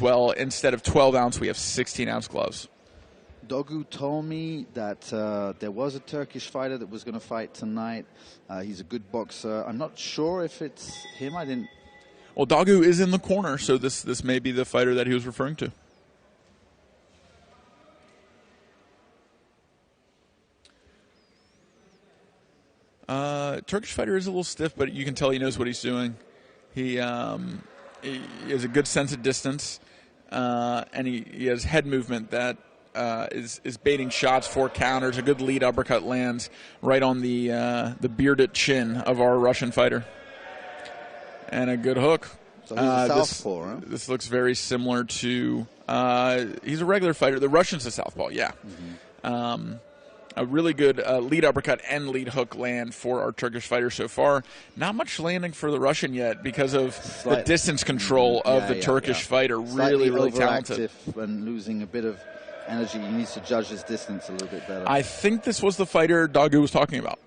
Well, instead of 12-ounce, we have 16-ounce gloves. Dogu told me that there was a Turkish fighter that was going to fight tonight. He's a good boxer. I'm not sure if it's him. I didn't. Well, Dogu is in the corner, so this may be the fighter that he was referring to. Turkish fighter is a little stiff, but you can tell he knows what he's doing. He has a good sense of distance, and he has head movement that is baiting shots for counters. A good lead uppercut lands right on the bearded chin of our Russian fighter, and a good hook. So he's a southpaw, huh? This looks very similar to he's a regular fighter. The Russian's a southpaw, yeah. Mm-hmm. A really good lead uppercut and lead hook land for our Turkish fighter so far. Not much landing for the Russian yet because of the distance control of the Turkish fighter. Really talented. And losing a bit of energy. He needs to judge his distance a little bit better. I think this was the fighter Dogu was talking about.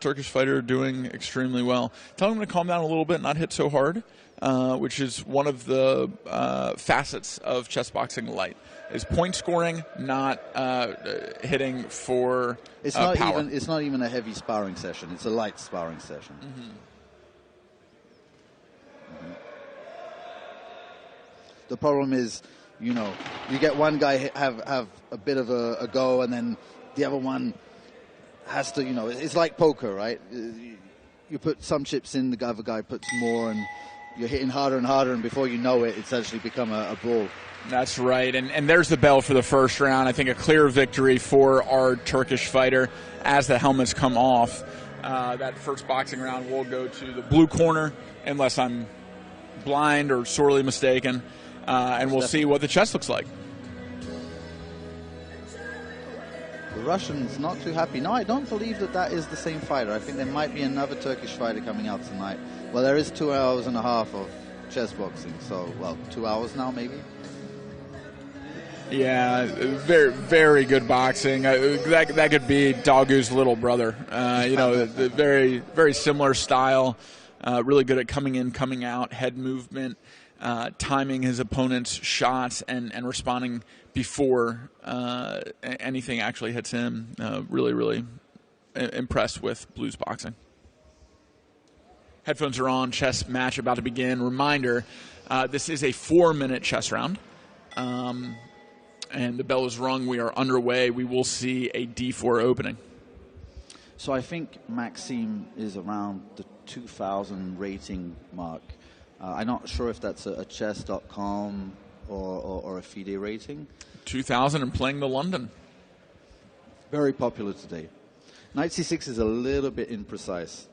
Turkish fighter doing extremely well. Tell him to calm down a little bit, not hit so hard, which is one of the facets of chess boxing light. Is point scoring, not hitting for power. It's not even a heavy sparring session. It's a light sparring session. Mm-hmm. Mm-hmm. The problem is, you get one guy have a bit of a go, and then the other one has to, it's like poker, right? You put some chips in, the other guy puts more, and you're hitting harder and harder, and before you know it, it's actually become a brawl. That's right, and there's the bell for the first round. I think a clear victory for our Turkish fighter as the helmets come off. That first boxing round will go to the blue corner, unless I'm blind or sorely mistaken, and we'll see what the chess looks like. The Russian's not too happy. No, I don't believe that is the same fighter. I think there might be another Turkish fighter coming out tonight. Well, there is 2 hours and a half of chess boxing, so, 2 hours now maybe. Yeah, very, very good boxing. That could be Dagu's little brother. The very, very similar style. Really good at coming in, coming out, head movement, timing his opponent's shots, and responding before anything actually hits him. Really, really impressed with Blues boxing. Headphones are on. Chess match about to begin. Reminder: this is a 4-minute chess round. And the bell is rung. We are underway. We will see a D4 opening. So I think Maxim is around the 2,000 rating mark. I'm not sure if that's a chess.com or a FIDE rating. 2,000 and playing the London. Very popular today. Knight c6 is a little bit imprecise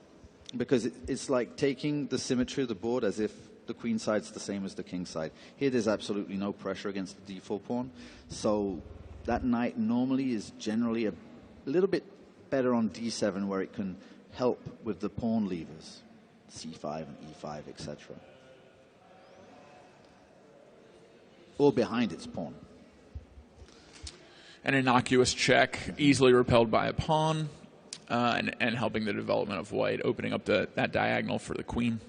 because it's like taking the symmetry of the board as if the queen side's the same as the king side. Here there's absolutely no pressure against the d4 pawn. So that knight normally is generally a little bit better on d7 where it can help with the pawn levers, c5 and e5, etc. Or behind its pawn. An innocuous check, easily repelled by a pawn, and helping the development of white, opening up that diagonal for the queen.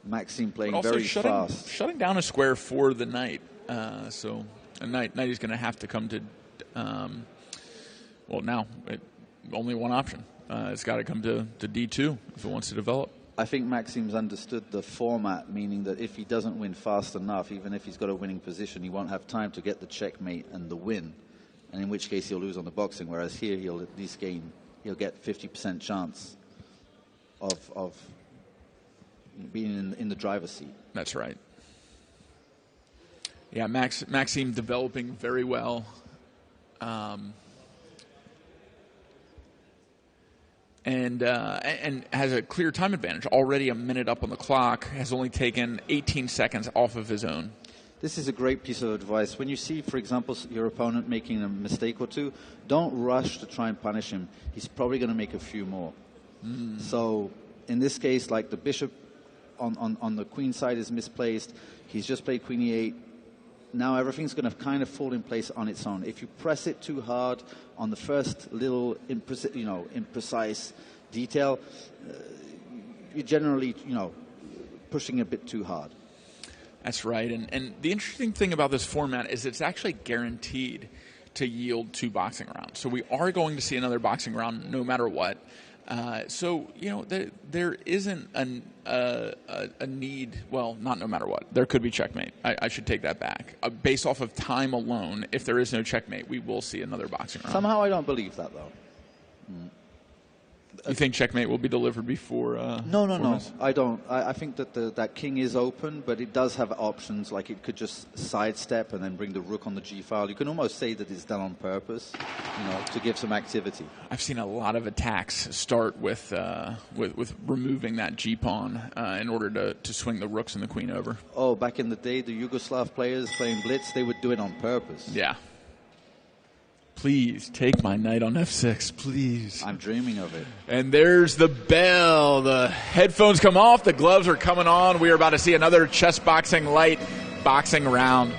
Maxim playing very fast. Shutting down a square for the knight. So a knight is going to have to come to, only one option. It's got to come to D2 if it wants to develop. I think Maxim's understood the format, meaning that if he doesn't win fast enough, even if he's got a winning position, he won't have time to get the checkmate and the win, and in which case he'll lose on the boxing, whereas here he'll at least he'll get 50% chance of being in the driver's seat. That's right. Yeah, Maxim developing very well. And has a clear time advantage. Already a minute up on the clock, has only taken 18 seconds off of his own. This is a great piece of advice. When you see, for example, your opponent making a mistake or two, don't rush to try and punish him. He's probably going to make a few more. So in this case, like the bishop on the queen side is misplaced. He's just played queen e8. Now everything's going to kind of fall in place on its own. If you press it too hard on the first little imprecise detail, you're generally pushing a bit too hard. That's right. And the interesting thing about this format is it's actually guaranteed to yield 2 boxing rounds. So we are going to see another boxing round no matter what. So, there isn't a need, well, not no matter what. There could be checkmate. I should take that back. Based off of time alone, if there is no checkmate, we will see another boxing round. Somehow I don't believe that, though. You think checkmate will be delivered before? No. I don't. I think that that king is open, but it does have options. Like it could just sidestep and then bring the rook on the g file. You can almost say that it's done on purpose, to give some activity. I've seen a lot of attacks start with removing that g pawn in order to swing the rooks and the queen over. Oh, back in the day, the Yugoslav players playing blitz, they would do it on purpose. Yeah. Please take my knight on f6, please. I'm dreaming of it. And there's the bell. The headphones come off. The gloves are coming on. We are about to see another ChessBoxing Light boxing round.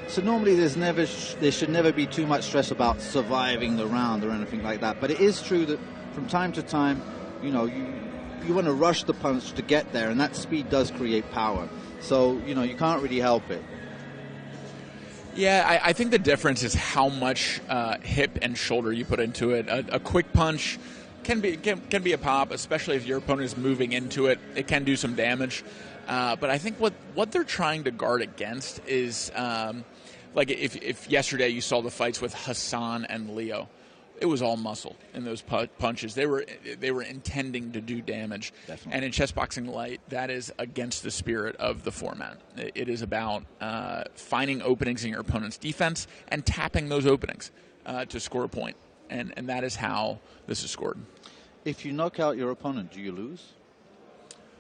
So normally there should never be too much stress about surviving the round or anything like that. But it is true that from time to time, you want to rush the punch to get there, and that speed does create power. So, you can't really help it. Yeah, I think the difference is how much hip and shoulder you put into it. A quick punch can be a pop, especially if your opponent is moving into it. It can do some damage. But I think what they're trying to guard against is like if yesterday you saw the fights with Hassan and Leo, it was all muscle in those punches. They were intending to do damage. Definitely. And in ChessBoxing Light, that is against the spirit of the format. It is about finding openings in your opponent's defense and tapping those openings to score a point. And that is how this is scored. If you knock out your opponent, do you lose?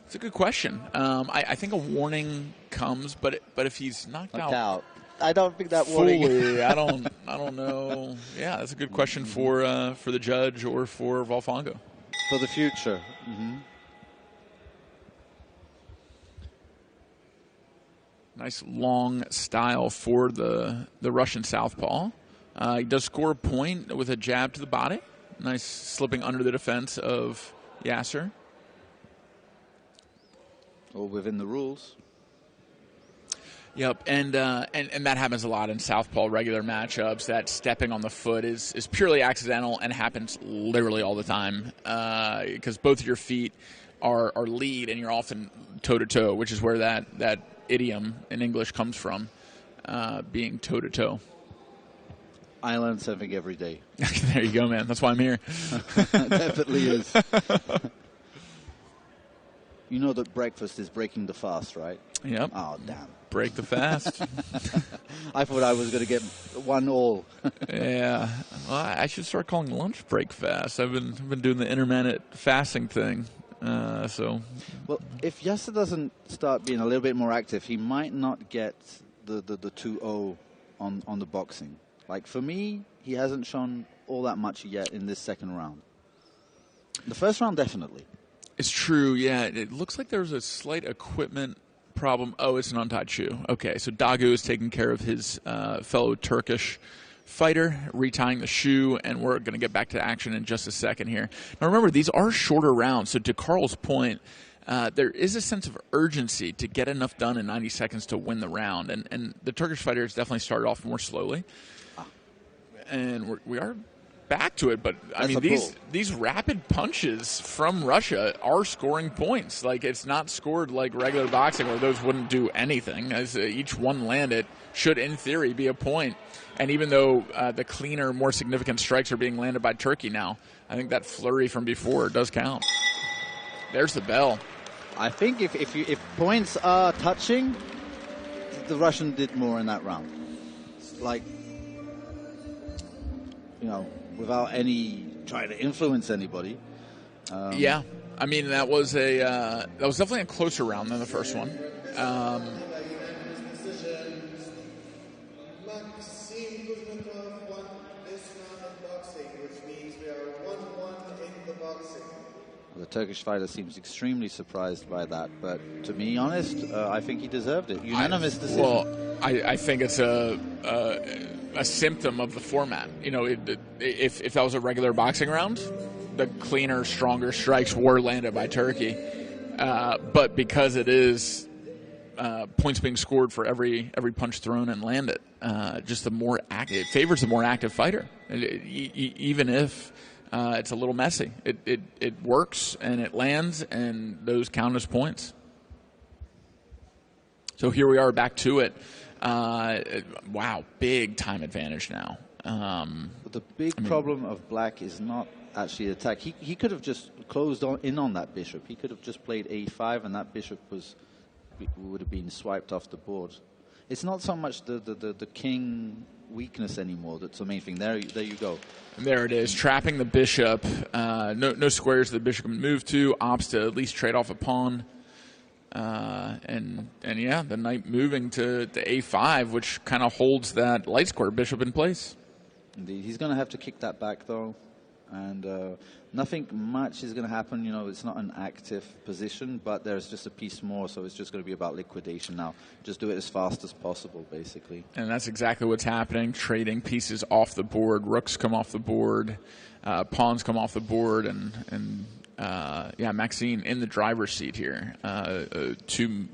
It's a good question. I think a warning comes, but if he's knocked out, I don't think that warning. Fully, I don't know. Yeah, that's a good question for the judge or for Volfango. For the future. Mm-hmm. Nice long style for the Russian southpaw. He does score a point with a jab to the body. Nice slipping under the defense of Yasser. All within the rules. Yep, and that happens a lot in southpaw regular matchups. That stepping on the foot is purely accidental and happens literally all the time because both of your feet are lead and you're often toe-to-toe, which is where that idiom in English comes from, being toe-to-toe. I learn something every day. There you go, man. That's why I'm here. Definitely is. You know that breakfast is breaking the fast, right? Yep. Oh, damn. Break the fast. I thought I was going to get 1-1. Yeah. Well, I should start calling lunch break fast. I've been doing the intermittent fasting thing. So. Well, if Yasser doesn't start being a little bit more active, he might not get the 2-0 on the boxing. Like, for me, he hasn't shown all that much yet in this second round. The first round, definitely. It's true, yeah. It looks like there's a slight equipment problem. Oh, it's an untied shoe. Okay, so Dagu is taking care of his fellow Turkish fighter, retying the shoe, and we're going to get back to action in just a second here. Now, remember, these are shorter rounds, so to Carl's point, there is a sense of urgency to get enough done in 90 seconds to win the round, and the Turkish fighters definitely started off more slowly. And we are back to it, but I mean these rapid punches from Russia are scoring points. Like, it's not scored like regular boxing where those wouldn't do anything. As each one landed should, in theory, be a point. And even though the cleaner, more significant strikes are being landed by Turkey now, I think that flurry from before does count. There's the bell. I think if points are touching, the Russian did more in that round. Like, without any trying to influence anybody. Yeah, I mean that was definitely a closer round than the first one. Maxim Kuznatov won this round of boxing, which means we are 1-1 in the boxing. The Turkish fighter seems extremely surprised by that, but to be honest, I think he deserved it. Unanimous decision. Well, I think it's a symptom of the format. You know, if that was a regular boxing round, the cleaner, stronger strikes were landed by Turkey. But because it is points being scored for every punch thrown and landed, just the more active, it favors the more active fighter. Even if it's a little messy, it works and it lands, and those count as points. So here we are back to it. Wow, big time advantage now. But the big problem of Black is not actually attack. He could have just closed in on that bishop. He could have just played a5, and that bishop would have been swiped off the board. It's not so much the king weakness anymore that's the main thing. There you go. There it is, trapping the bishop. No squares the bishop can move to. Opts to at least trade off a pawn. And yeah, the knight moving to a5, which kind of holds that light square bishop in place. Indeed. He's going to have to kick that back, though. And nothing much is going to happen. You know, it's not an active position, but there's just a piece more, so it's just going to be about liquidation now. Just do it as fast as possible, basically. And that's exactly what's happening, trading pieces off the board. Rooks come off the board, pawns come off the board, and yeah, Maxim in the driver's seat here. 2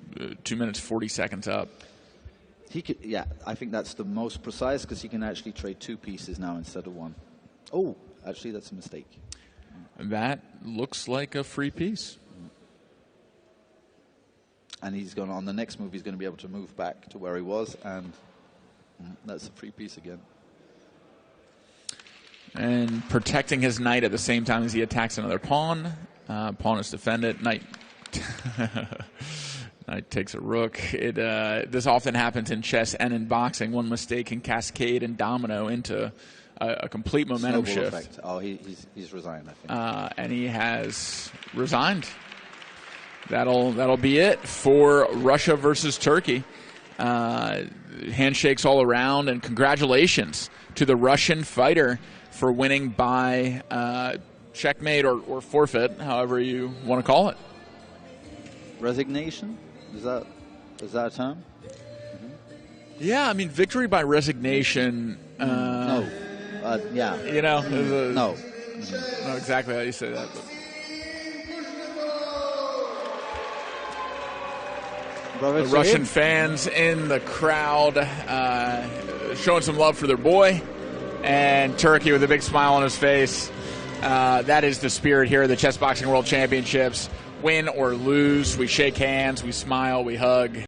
minutes, 40 seconds up. He could, yeah, I think that's the most precise because he can actually trade 2 pieces now instead of 1. Oh, actually, that's a mistake. That looks like a free piece. And he's going on the next move. He's going to be able to move back to where he was, and that's a free piece again. And protecting his knight at the same time as he attacks another pawn. Pawn is defended. Knight. Knight takes a rook. This often happens in chess and in boxing. One mistake can cascade and domino into a complete momentum Snowball shift. Effect. Oh, he's resigned, I think. And he has resigned. That'll be it for Russia versus Turkey. Handshakes all around, and congratulations to the Russian fighter for winning by checkmate or forfeit, however you want to call it. Resignation? Is that a term? Yeah, I mean, victory by resignation. No. Yeah. You know, no. I don't know exactly how you say that. But the Russian fans in the crowd showing some love for their boy, and Turkey with a big smile on his face. That is the spirit here at the Chess Boxing World Championships. Win or lose, we shake hands, we smile, we hug.